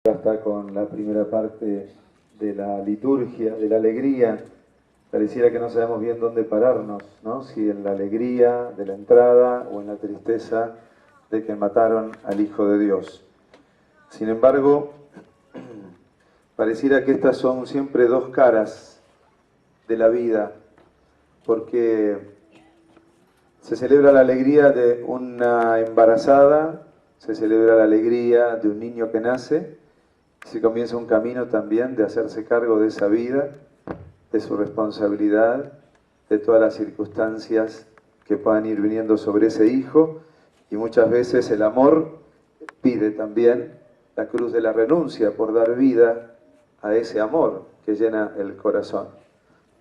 Hasta con la primera parte de la liturgia, de la alegría, pareciera que no sabemos bien dónde pararnos, ¿no? Si en la alegría de la entrada o en la tristeza de que mataron al Hijo de Dios. Sin embargo, pareciera que estas son siempre dos caras de la vida, porque se celebra la alegría de una embarazada, se celebra la alegría de un niño que nace, se comienza un camino también de hacerse cargo de esa vida, de su responsabilidad, de todas las circunstancias que puedan ir viniendo sobre ese hijo, y muchas veces el amor pide también la cruz de la renuncia por dar vida a ese amor que llena el corazón,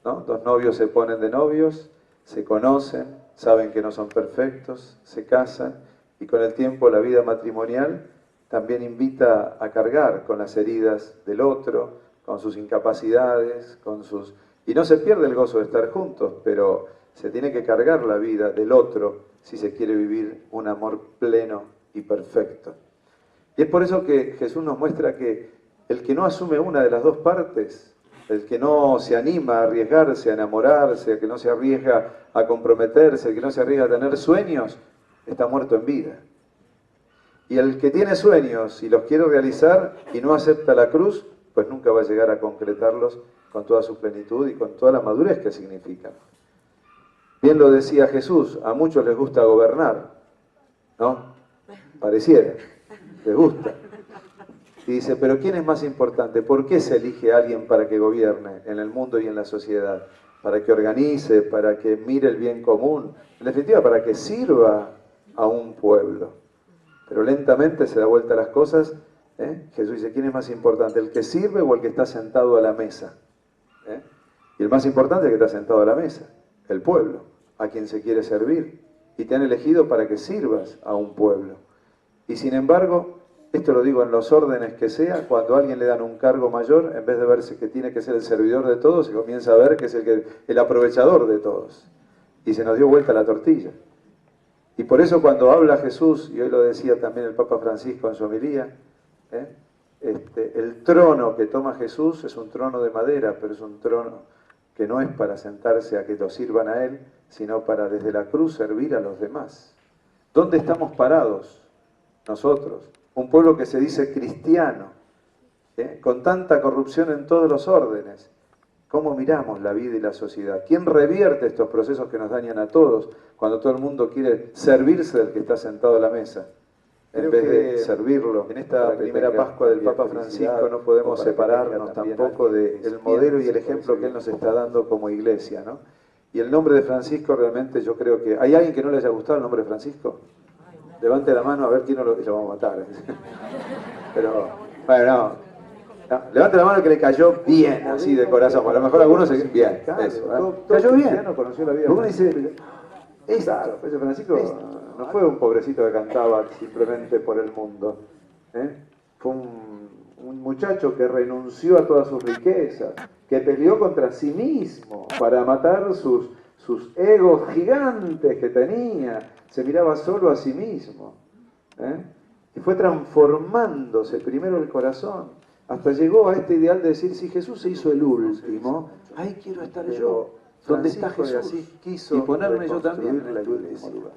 ¿no? Dos novios se ponen de novios, se conocen, saben que no son perfectos, se casan, y con el tiempo la vida matrimonial también invita a cargar con las heridas del otro, con sus incapacidades, y no se pierde el gozo de estar juntos, pero se tiene que cargar la vida del otro si se quiere vivir un amor pleno y perfecto. Y es por eso que Jesús nos muestra que el que no asume una de las dos partes, el que no se anima a arriesgarse, a enamorarse, el que no se arriesga a comprometerse, el que no se arriesga a tener sueños, está muerto en vida. Y el que tiene sueños y los quiere realizar y no acepta la cruz, pues nunca va a llegar a concretarlos con toda su plenitud y con toda la madurez que significan. Bien lo decía Jesús, a muchos les gusta gobernar, ¿no? Pareciera, les gusta. Y dice, pero ¿quién es más importante? ¿Por qué se elige a alguien para que gobierne en el mundo y en la sociedad? Para que organice, para que mire el bien común, en definitiva, para que sirva a un pueblo. Pero lentamente se da vuelta a las cosas. Jesús dice, ¿quién es más importante? ¿El que sirve o el que está sentado a la mesa? Y el más importante es el que está sentado a la mesa, el pueblo, a quien se quiere servir. Y te han elegido para que sirvas a un pueblo. Y sin embargo, esto lo digo en los órdenes que sea, cuando a alguien le dan un cargo mayor, en vez de verse que tiene que ser el servidor de todos, se comienza a ver que es el aprovechador de todos. Y se nos dio vuelta la tortilla. Y por eso cuando habla Jesús, y hoy lo decía también el Papa Francisco en su homilía, el trono que toma Jesús es un trono de madera, pero es un trono que no es para sentarse a que lo sirvan a Él, sino para desde la cruz servir a los demás. ¿Dónde estamos parados nosotros? Un pueblo que se dice cristiano, con tanta corrupción en todos los órdenes. ¿Cómo miramos la vida y la sociedad? ¿Quién revierte estos procesos que nos dañan a todos cuando todo el mundo quiere servirse del que está sentado a la mesa? En vez de servirlo. En esta primera Pascua del Papa Francisco no podemos separarnos tampoco del modelo y el ejemplo que él nos está dando como iglesia, ¿no? Y el nombre de Francisco realmente yo creo que... ¿Hay alguien que no le haya gustado el nombre de Francisco? Levante la mano a ver quién no lo vamos a matar. Pero, bueno, no. Levante la mano que le cayó bien, así de corazón. A lo mejor algunos se... Bien, eso. Cayó bien. Uno dice... Claro, Francisco no fue un pobrecito que cantaba simplemente por el mundo. Fue un muchacho que renunció a todas sus riquezas, que peleó contra sí mismo para matar sus egos gigantes que tenía. Se miraba solo a sí mismo. Y fue transformándose primero el corazón, hasta llegó a este ideal de decir, si Jesús se hizo el último, ahí quiero estar yo. ¿Dónde está Jesús? Y ponerme yo también en el último lugar.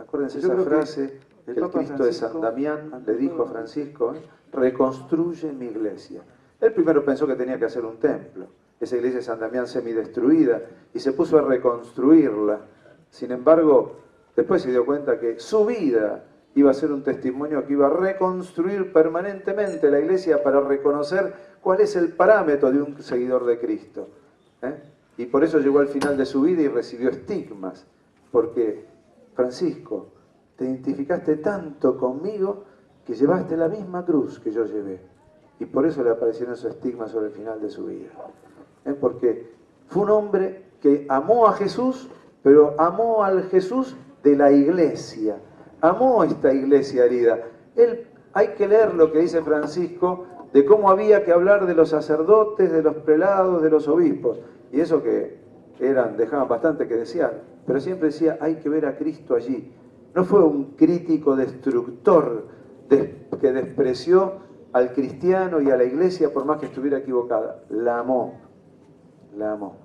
Acuérdense esa frase que el Cristo de San Damián le dijo a Francisco, reconstruye mi iglesia. Él primero pensó que tenía que hacer un templo, esa iglesia de San Damián semidestruida, y se puso a reconstruirla. Sin embargo, después se dio cuenta que su vida iba a ser un testimonio que iba a reconstruir permanentemente la iglesia para reconocer cuál es el parámetro de un seguidor de Cristo. Y por eso llegó al final de su vida y recibió estigmas, porque Francisco, te identificaste tanto conmigo que llevaste la misma cruz que yo llevé. Y por eso le aparecieron esos estigmas sobre el final de su vida. Porque fue un hombre que amó a Jesús, pero amó al Jesús de la iglesia. Amó esta iglesia herida. Hay que leer lo que dice Francisco de cómo había que hablar de los sacerdotes, de los prelados, de los obispos. Y eso que dejaban bastante que desear, pero siempre decía, hay que ver a Cristo allí. No fue un crítico destructor que despreció al cristiano y a la iglesia por más que estuviera equivocada. La amó, la amó.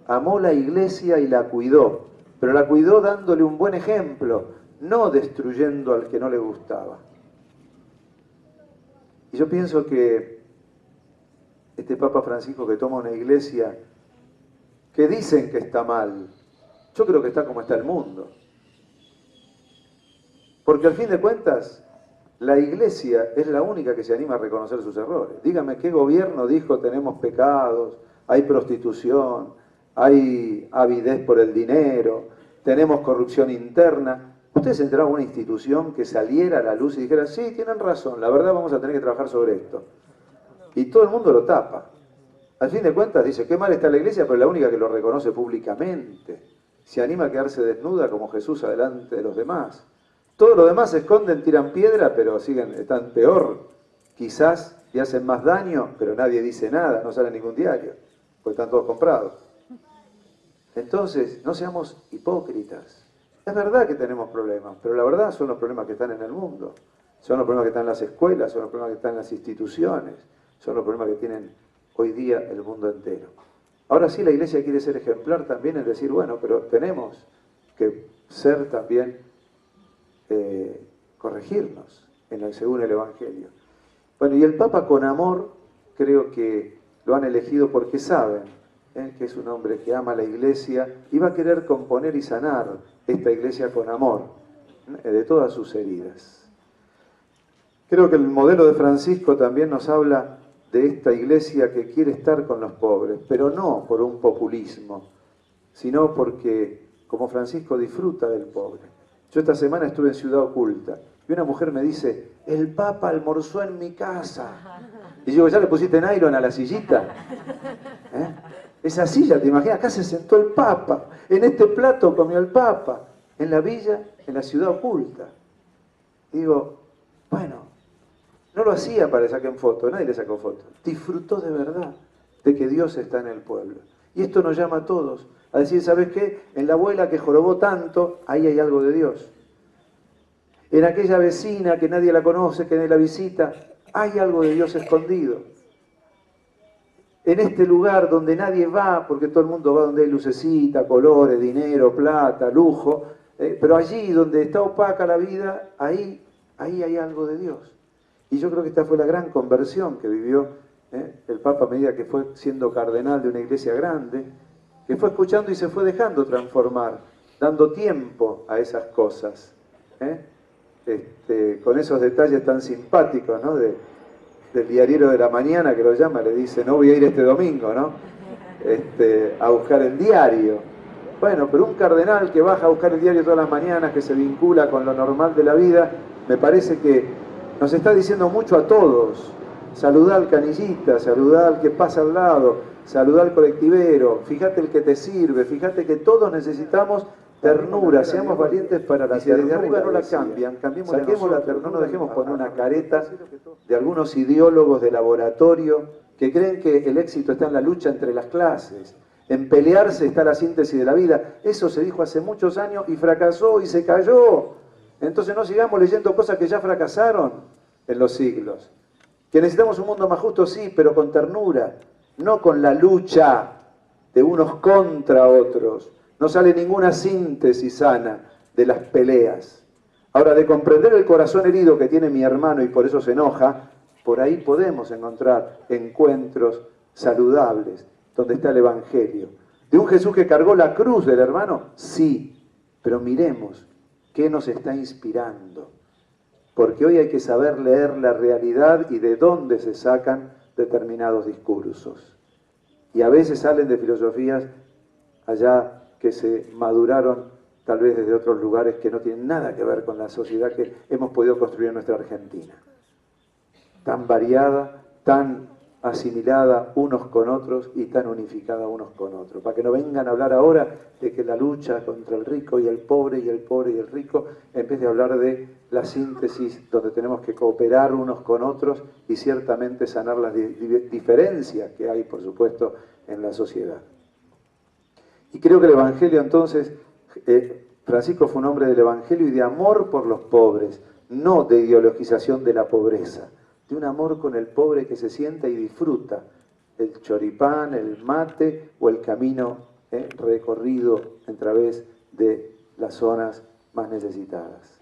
Amó la iglesia y la cuidó, pero la cuidó dándole un buen ejemplo, no destruyendo al que no le gustaba. Y yo pienso que este Papa Francisco que toma una iglesia que dicen que está mal, yo creo que está como está el mundo. Porque al fin de cuentas, la iglesia es la única que se anima a reconocer sus errores. Dígame, ¿qué gobierno dijo tenemos pecados, hay prostitución, hay avidez por el dinero, tenemos corrupción interna? ¿Ustedes se enteraron de una institución que saliera a la luz y dijera, sí, tienen razón, la verdad vamos a tener que trabajar sobre esto? Y todo el mundo lo tapa. Al fin de cuentas dice, qué mal está la iglesia, pero es la única que lo reconoce públicamente. Se anima a quedarse desnuda como Jesús adelante de los demás. Todos los demás se esconden, tiran piedra, pero siguen, están peor, quizás, y hacen más daño, pero nadie dice nada, no sale en ningún diario, porque están todos comprados. Entonces, no seamos hipócritas. Es verdad que tenemos problemas, pero la verdad son los problemas que están en el mundo, son los problemas que están en las escuelas, son los problemas que están en las instituciones, son los problemas que tienen hoy día el mundo entero. Ahora sí, la iglesia quiere ser ejemplar también en decir, bueno, pero tenemos que ser también corregirnos según el Evangelio. Bueno, y el Papa con amor, creo que lo han elegido porque saben que es un hombre que ama a la iglesia y va a querer componer y sanar esta iglesia con amor de todas sus heridas. Creo que el modelo de Francisco también nos habla de esta iglesia que quiere estar con los pobres, pero no por un populismo, sino porque, como Francisco, disfruta del pobre. Yo esta semana estuve en Ciudad Oculta y una mujer me dice, el Papa almorzó en mi casa. Y yo, ¿ya le pusiste nylon a la sillita? Esa silla, ¿te imaginas? Acá se sentó el Papa, en este plato comió el Papa, en la villa, en la Ciudad Oculta. Digo, bueno, no lo hacía para que saquen fotos, nadie le sacó fotos. Disfrutó de verdad de que Dios está en el pueblo. Y esto nos llama a todos a decir, ¿sabes qué? En la abuela que jorobó tanto, ahí hay algo de Dios. En aquella vecina que nadie la conoce, que nadie la visita, hay algo de Dios escondido. En este lugar donde nadie va, porque todo el mundo va donde hay lucecita, colores, dinero, plata, lujo, pero allí donde está opaca la vida, ahí hay algo de Dios. Y yo creo que esta fue la gran conversión que vivió el Papa a medida que fue siendo cardenal de una iglesia grande, que fue escuchando y se fue dejando transformar, dando tiempo a esas cosas, con esos detalles tan simpáticos, ¿no? Del diariero de la mañana que lo llama, le dice, no voy a ir este domingo, ¿no? A buscar el diario. Bueno, pero un cardenal que baja a buscar el diario todas las mañanas, que se vincula con lo normal de la vida, me parece que nos está diciendo mucho a todos. Saludá al canillita, saludá al que pasa al lado, saludá al colectivero, fíjate el que te sirve, fíjate que todos necesitamos ternura, seamos valientes para la ternura. Desde arriba no la cambian, saquemos la ternura, no dejemos poner una careta de algunos ideólogos de laboratorio que creen que el éxito está en la lucha entre las clases, en pelearse está la síntesis de la vida. Eso se dijo hace muchos años y fracasó y se cayó. Entonces no sigamos leyendo cosas que ya fracasaron en los siglos. Que necesitamos un mundo más justo, sí, pero con ternura, no con la lucha de unos contra otros. No sale ninguna síntesis sana de las peleas. Ahora, de comprender el corazón herido que tiene mi hermano y por eso se enoja, por ahí podemos encontrar encuentros saludables, donde está el Evangelio. ¿De un Jesús que cargó la cruz del hermano? Sí, pero miremos qué nos está inspirando. Porque hoy hay que saber leer la realidad y de dónde se sacan determinados discursos. Y a veces salen de filosofías allá que se maduraron tal vez desde otros lugares que no tienen nada que ver con la sociedad que hemos podido construir en nuestra Argentina. Tan variada, tan asimilada unos con otros y tan unificada unos con otros. Para que no vengan a hablar ahora de que la lucha contra el rico y el pobre y el pobre y el rico, en vez de hablar de la síntesis donde tenemos que cooperar unos con otros y ciertamente sanar las diferencias que hay, por supuesto, en la sociedad. Y creo que el Evangelio entonces, Francisco fue un hombre del Evangelio y de amor por los pobres, no de ideologización de la pobreza. de un amor con el pobre que se sienta y disfruta el choripán, el mate o el camino recorrido a través de las zonas más necesitadas.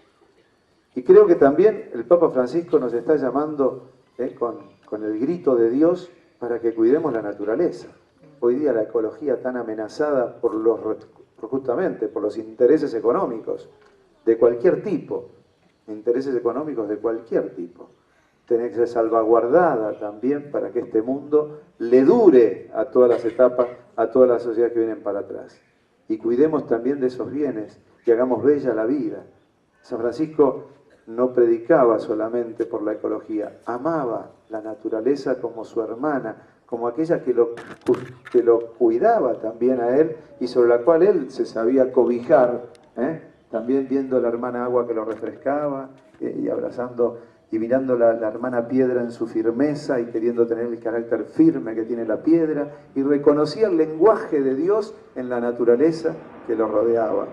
Y creo que también el Papa Francisco nos está llamando con el grito de Dios para que cuidemos la naturaleza. Hoy día la ecología tan amenazada justamente por los intereses económicos de cualquier tipo, intereses económicos de cualquier tipo. Tiene que ser salvaguardada también para que este mundo le dure a todas las etapas, a todas las sociedades que vienen para atrás. Y cuidemos también de esos bienes y hagamos bella la vida. San Francisco no predicaba solamente por la ecología, amaba la naturaleza como su hermana, como aquella que lo cuidaba también a él y sobre la cual él se sabía cobijar, también viendo a la hermana agua que lo refrescaba y abrazando y mirando la hermana piedra en su firmeza y queriendo tener el carácter firme que tiene la piedra, y reconocía el lenguaje de Dios en la naturaleza que lo rodeaba.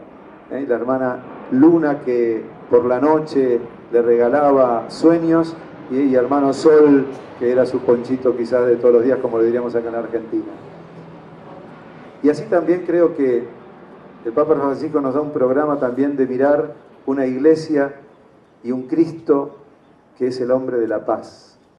La hermana luna que por la noche le regalaba sueños, y hermano sol que era su ponchito quizás de todos los días, como le diríamos acá en Argentina. Y así también creo que el Papa Francisco nos da un programa también de mirar una iglesia y un Cristo que es el hombre de la paz.